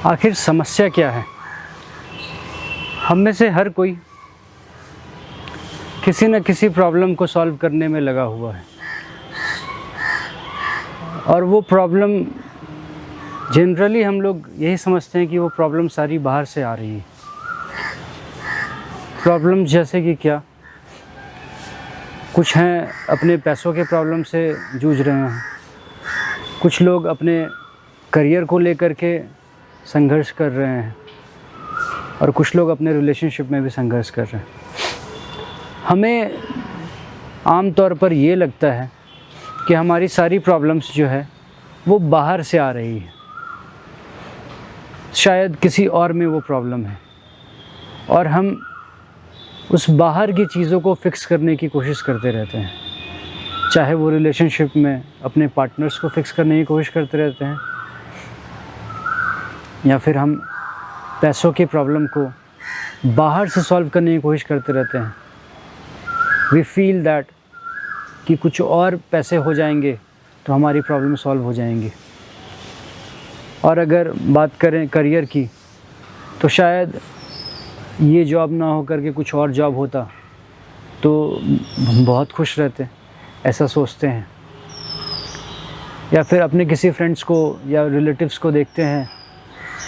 आखिर समस्या क्या है? हम में से हर कोई किसी न किसी प्रॉब्लम को सॉल्व करने में लगा हुआ है, और वो प्रॉब्लम जनरली हम लोग यही समझते हैं कि वो प्रॉब्लम सारी बाहर से आ रही है। प्रॉब्लम जैसे कि क्या? कुछ हैं अपने पैसों के प्रॉब्लम से जूझ रहे हैं, कुछ लोग अपने करियर को लेकर के संघर्ष कर रहे हैं, और कुछ लोग अपने रिलेशनशिप में भी संघर्ष कर रहे हैं। हमें आम तौर पर ये लगता है कि हमारी सारी प्रॉब्लम्स जो है वो बाहर से आ रही है, शायद किसी और में वो प्रॉब्लम है, और हम उस बाहर की चीज़ों को फिक्स करने की कोशिश करते रहते हैं। चाहे वो रिलेशनशिप में अपने पार्टनर्स को फिक्स करने की कोशिश करते रहते हैं, या फिर हम पैसों की प्रॉब्लम को बाहर से सॉल्व करने की कोशिश करते रहते हैं। वी फील दैट कि कुछ और पैसे हो जाएंगे तो हमारी प्रॉब्लम सॉल्व हो जाएंगी। और अगर बात करें करियर की, तो शायद ये जॉब ना हो करके कुछ और जॉब होता तो हम बहुत खुश रहते, ऐसा सोचते हैं। या फिर अपने किसी फ्रेंड्स को या रिलेटिव्स को देखते हैं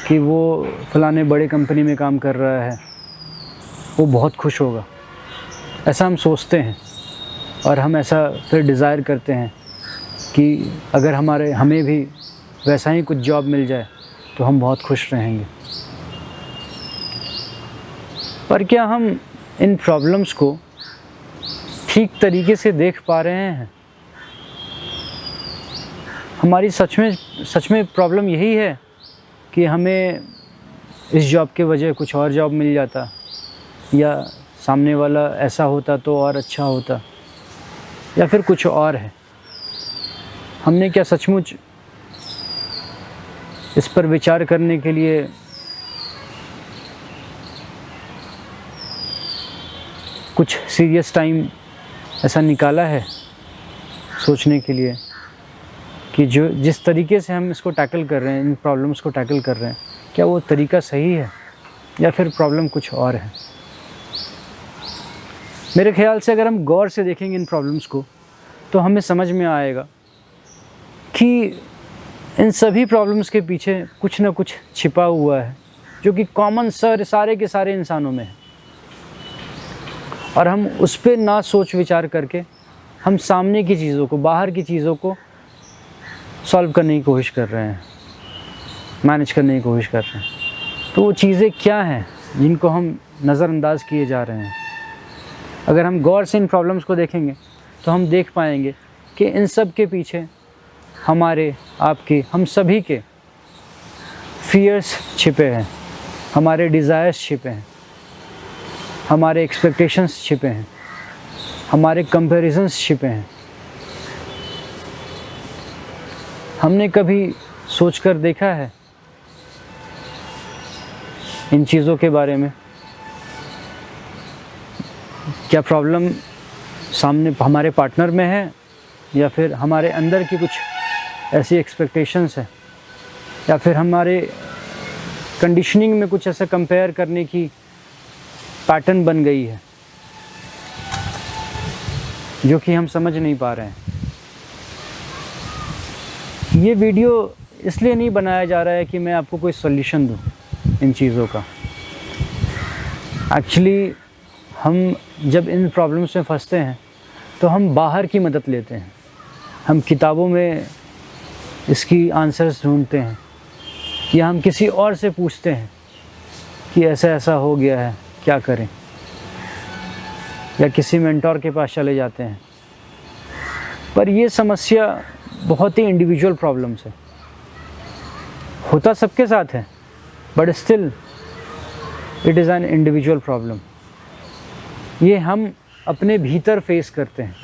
कि वो फलाने बड़े कंपनी में काम कर रहा है, वो बहुत खुश होगा, ऐसा हम सोचते हैं। और हम ऐसा फिर डिज़ायर करते हैं कि अगर हमें भी वैसा ही कुछ जॉब मिल जाए तो हम बहुत खुश रहेंगे। पर क्या हम इन प्रॉब्लम्स को ठीक तरीके से देख पा रहे हैं? हमारी सच में प्रॉब्लम यही है कि हमें इस जॉब के वजह कुछ और जॉब मिल जाता, या सामने वाला ऐसा होता तो और अच्छा होता, या फिर कुछ और है? हमने क्या सचमुच इस पर विचार करने के लिए कुछ सीरियस टाइम ऐसा निकाला है सोचने के लिए कि जिस तरीके से हम इसको टैकल कर रहे हैं, इन प्रॉब्लम्स को टैकल कर रहे हैं, क्या वो तरीका सही है या फिर प्रॉब्लम कुछ और है? मेरे ख्याल से अगर हम गौर से देखेंगे इन प्रॉब्लम्स को तो हमें समझ में आएगा कि इन सभी प्रॉब्लम्स के पीछे कुछ ना कुछ छिपा हुआ है, जो कि कॉमन सारे के सारे इंसानों में है। और हम उस पर ना सोच विचार करके हम सामने की चीज़ों को, बाहर की चीज़ों को सॉल्व करने की कोशिश कर रहे हैं, मैनेज करने की कोशिश कर रहे हैं। तो वो चीज़ें क्या हैं जिनको हम नज़रअंदाज किए जा रहे हैं? अगर हम गौर से इन प्रॉब्लम्स को देखेंगे तो हम देख पाएंगे कि इन सब के पीछे हमारे, आपके, हम सभी के फियर्स छिपे हैं, हमारे डिज़ायर्स छिपे हैं, हमारे एक्सपेक्टेशंस छिपे हैं, हमारे कंपैरिजंस छिपे हैं। हमने कभी सोचकर देखा है इन चीज़ों के बारे में? क्या प्रॉब्लम सामने हमारे पार्टनर में है, या फिर हमारे अंदर की कुछ ऐसी एक्सपेक्टेशंस है, या फिर हमारे कंडीशनिंग में कुछ ऐसा कंपेयर करने की पैटर्न बन गई है जो कि हम समझ नहीं पा रहे हैं? ये वीडियो इसलिए नहीं बनाया जा रहा है कि मैं आपको कोई सॉल्यूशन दूं इन चीज़ों का। एक्चुअली हम जब इन प्रॉब्लम्स में फंसते हैं तो हम बाहर की मदद लेते हैं, हम किताबों में इसकी आंसर्स ढूंढते हैं, या हम किसी और से पूछते हैं कि ऐसा ऐसा हो गया है, क्या करें, या किसी मेंटोर के पास चले जाते हैं। पर ये समस्या बहुत ही इंडिविजुअल प्रॉब्लम्स है, होता सबके साथ है, but still it is an individual problem. ये हम अपने भीतर फेस करते हैं।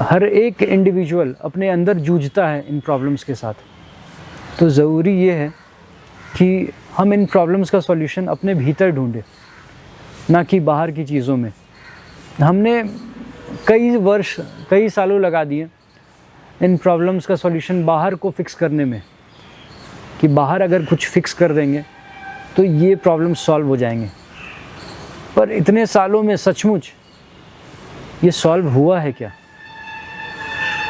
हर एक इंडिविजुअल अपने अंदर जूझता है इन प्रॉब्लम्स के साथ। तो ज़रूरी ये है कि हम इन प्रॉब्लम्स का सॉल्यूशन अपने भीतर ढूंढें, ना कि बाहर की चीज़ों में। हमने कई सालों लगा दिए इन प्रॉब्लम्स का सॉल्यूशन बाहर को फिक्स करने में, कि बाहर अगर कुछ फिक्स कर देंगे तो ये प्रॉब्लम सॉल्व हो जाएंगे, पर इतने सालों में सचमुच ये सॉल्व हुआ है क्या?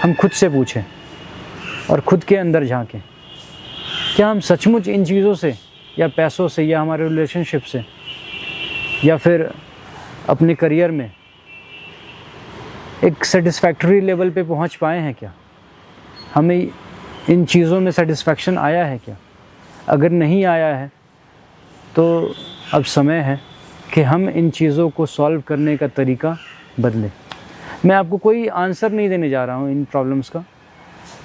हम खुद से पूछें और खुद के अंदर झांकें। क्या हम सचमुच इन चीज़ों से या पैसों से या हमारे रिलेशनशिप से या फिर अपने करियर में एक सेटिस्फैक्टरी लेवल पे पहुंच पाए हैं क्या? हमें इन चीज़ों में सेटिस्फैक्शन आया है क्या? अगर नहीं आया है तो अब समय है कि हम इन चीज़ों को सॉल्व करने का तरीका बदलें। मैं आपको कोई आंसर नहीं देने जा रहा हूँ इन प्रॉब्लम्स का,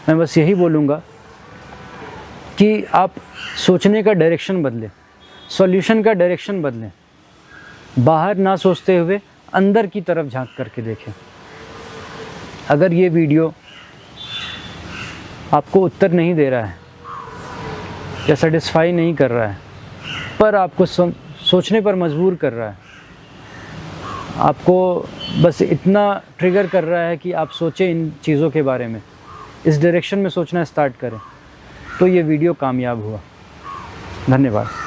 मैं बस यही बोलूँगा कि आप सोचने का डायरेक्शन बदलें, सॉल्यूशन का डायरेक्शन बदलें, बाहर ना सोचते हुए अंदर की तरफ झांक करके देखें। अगर ये वीडियो आपको उत्तर नहीं दे रहा है या सेटिस्फाई नहीं कर रहा है, पर आपको सोचने पर मजबूर कर रहा है, आपको बस इतना ट्रिगर कर रहा है कि आप सोचें इन चीज़ों के बारे में, इस डायरेक्शन में सोचना स्टार्ट करें, तो ये वीडियो कामयाब हुआ। धन्यवाद।